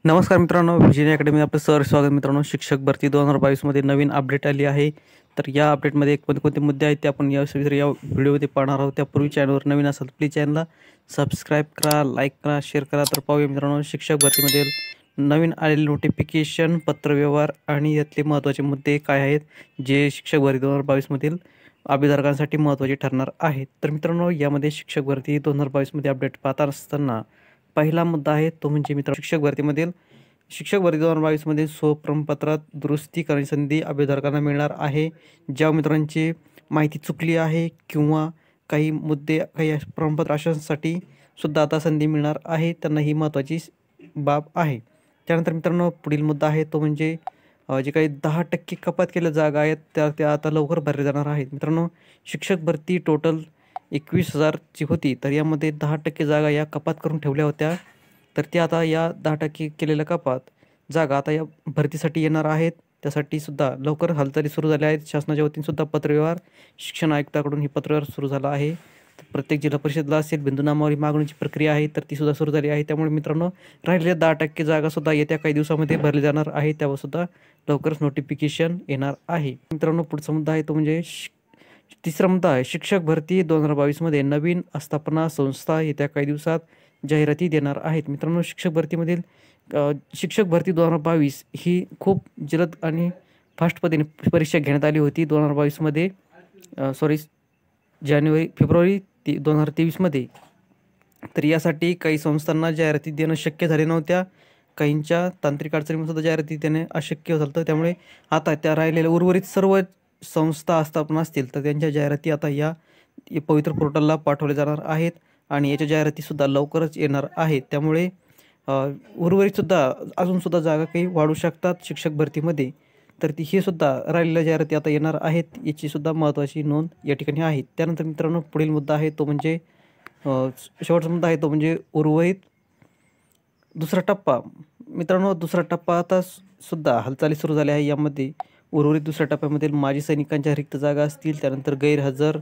नमस्कार मित्रांनो, विजय अकॅडमी आपलं सर स्वागत. मित्रांनो, शिक्षक भरती 2022 मध्ये नवीन अपडेट आली आहे. तर या अपडेटमध्ये कोणते मुद्दे आहेत ते आपण या व्हिडिओमध्ये पाहणार आहोत. त्यापूर्वी चॅनलवर नवीन असाल प्लीज चॅनलला सबस्क्राईब करा, लाईक करा, शेअर करा. तर पाहूया मित्रांनो, शिक्षक भरतीमध्ये नवीन आलेले नोटिफिकेशन, पत्रव्यवहार आणि यातले महत्त्वाचे मुद्दे काय आहेत जे शिक्षक भरती 2022 मधील अभ्यर्थ्यांसाठी महत्त्वाचे ठरणार आहेत. तर मित्रांनो, यामध्ये शिक्षक भरती 2022 मध्ये अपडेट पाहत असताना पहिला मुद्दा आहे तो म्हणजे मित्रांनो, शिक्षक भरती 2022 मध्ये स्वप्रमाणपत्रात दुरुस्ती करण्याची संधी अभ्यर्थ्यांना मिळणार आहे. ज्या मित्रांची माहिती चुकली आहे किंवा काही मुद्दे काही प्रमाणपत्र अशांसाठी सुद्धा आता संधी मिळणार आहे, त्यांना ही महत्त्वाची बाब आहे. त्यानंतर मित्रांनो, पुढील मुद्दा आहे तो म्हणजे जे काही 10% कपात केलेल्या जागा आहेत त्या आता लवकर भरल्या जाणार आहेत. मित्रांनो, शिक्षक भरती टोटल 21,000ची होती, तर यामध्ये 10% जागा या कपात करून ठेवल्या होत्या. तर त्या आता या 10% केलेल्या कपात जागा आता या भरतीसाठी येणार आहेत. त्यासाठी सुद्धा लवकर हालचाली सुरू झाल्या आहेत. शासनाच्या वतीने सुद्धा पत्रव्यवहार शिक्षण आयुक्ताकडून ही पत्रव्यवहार सुरू झाला आहे. तर प्रत्येक जिल्हा परिषदला असेल बिंदूनामावली मागणीची प्रक्रिया आहे, तर ती सुद्धा सुरू झाली आहे. त्यामुळे मित्रांनो, राहिलेल्या 10% जागा सुद्धा येत्या काही दिवसामध्ये भरली जाणार आहे. त्यावर सुद्धा लवकरच नोटिफिकेशन येणार आहे. मित्रांनो, पुढचा मुद्दा आहे तो म्हणजे तिसरा मुद्दा आहे शिक्षक भरती 2022 मध्ये नवीन आस्थापना संस्था येत्या काही दिवसात जाहिराती देणार आहेत. मित्रांनो, शिक्षक भरती 2022 ही खूप जलद आणि फास्ट पद्धतीने परीक्षा घेण्यात आली होती 2022 मध्ये. फेब्रुवारी 2023 मध्ये. तर यासाठी काही संस्थांना जाहिराती देणं शक्य झाले नव्हत्या. काहींच्या तांत्रिक अडचणीमुळे सुद्धा जाहिराती देणे अशक्य झालं. त्यामुळे आता त्या राहिलेल्या उर्वरित सर्व संस्था आस्थापना असतील तर त्यांच्या जाहिराती आता या पवित्र पोर्टलला पाठवल्या जाणार आहेत आणि याच्या जाहिरातीसुद्धा लवकरच येणार आहेत. त्यामुळे उर्वरितसुद्धा अजूनसुद्धा जागा काही वाढू शकतात शिक्षक भरतीमध्ये. तर हे सुद्धा राहिलेल्या जाहिराती आता येणार आहेत, याचीसुद्धा महत्त्वाची नोंद या ठिकाणी आहे. त्यानंतर मित्रांनो, पुढील मुद्दा आहे तो म्हणजे शेवटचा मुद्दा आहे तो म्हणजे उर्वरित दुसरा टप्पा. मित्रांनो, दुसरा टप्पा आता सुद्धा हालचाली सुरू झाल्या आहे. यामध्ये उर्वरित दुसऱ्या टप्प्यामधील माजी सैनिकांच्या रिक्त जागा असतील, त्यानंतर गैरहजर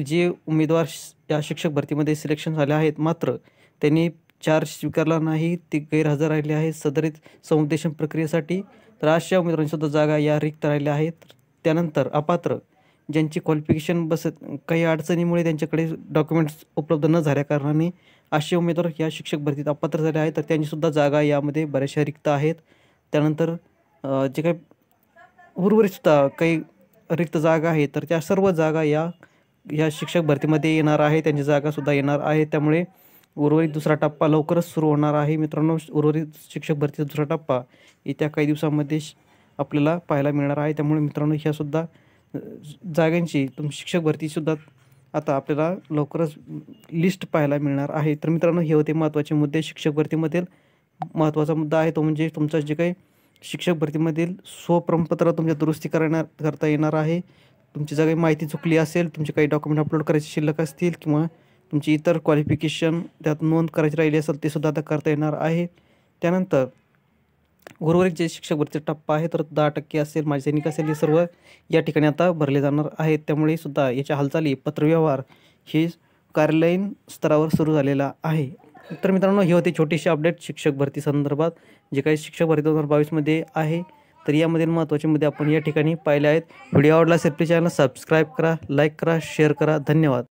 जे उमेदवार या शिक्षक भरतीमध्ये सिलेक्शन झाले आहेत मात्र त्यांनी चार्ज स्वीकारला नाही, ते गैरहजर राहिले आहेत सदरीत समुपदेशन प्रक्रियेसाठी, तर अशा उमेदवारांची सुद्धा जागा या रिक्त राहिल्या आहेत. त्यानंतर अपात्र ज्यांची क्वालिफिकेशन काही अडचणीमुळे त्यांच्याकडे डॉक्युमेंट्स उपलब्ध न झाल्या कारणाने असे उमेदवार या शिक्षक भरतीत अपात्र झाले आहेत, तर त्यांचीसुद्धा जागा यामध्ये बऱ्याचशा रिक्त आहेत. त्यानंतर जे काही उर्वरितसुद्धा काही रिक्त जागा आहेत, तर त्या सर्व जागा या शिक्षक भरतीमध्ये येणार आहे, त्यांची जागासुद्धा येणार आहे. त्यामुळे उर्वरित दुसरा टप्पा लवकरच सुरू होणार आहे. मित्रांनो, उर्वरित शिक्षक भरतीचा दुसरा टप्पा येत्या काही दिवसामध्ये आपल्याला पाहायला मिळणार आहे. त्यामुळे मित्रांनो, ह्यासुद्धा जागांची शिक्षक भरतीसुद्धा आता आपल्याला लवकरच लिस्ट पाहायला मिळणार आहे. तर मित्रांनो, हे होते महत्त्वाचे मुद्दे. शिक्षक भरतीमधील महत्त्वाचा मुद्दा आहे तो म्हणजे तुमचं जे काही शिक्षक भरतीमधील स्वप्रमाणपत्र तुमच्या दुरुस्ती करता येणार आहे. तुमची जर काही माहिती चुकली असेल, तुमचे काही डॉक्युमेंट अपलोड करायचे शिल्लक असतील किंवा तुमची इतर क्वालिफिकेशन त्यात नोंद करायची राहिली असेल ते सुद्धा आता करता येणार आहे. त्यानंतर उर्वरित जे शिक्षक भरतीचा टप्पा आहे तर 10% असेल, माजी सैनिक असेल, हे सर्व या ठिकाणी आता भरले जाणार आहेत. त्यामुळे सुद्धा याच्या हालचाली पत्रव्यवहार हे कार्यालयीन स्तरावर सुरू झालेला आहे. तर मित्रांनो, हे होते छोटीशी अपडेट शिक्षक भरती संदर्भात जे काही शिक्षक भरती 2022 मध्ये आहे. तर यामधील महत्त्वाचे मुद्दे आपण या ठिकाणी पाहिले आहेत. व्हिडिओ आवडला असेल प्लीज चॅनल सबस्क्राईब करा, लाईक करा, शेअर करा. धन्यवाद.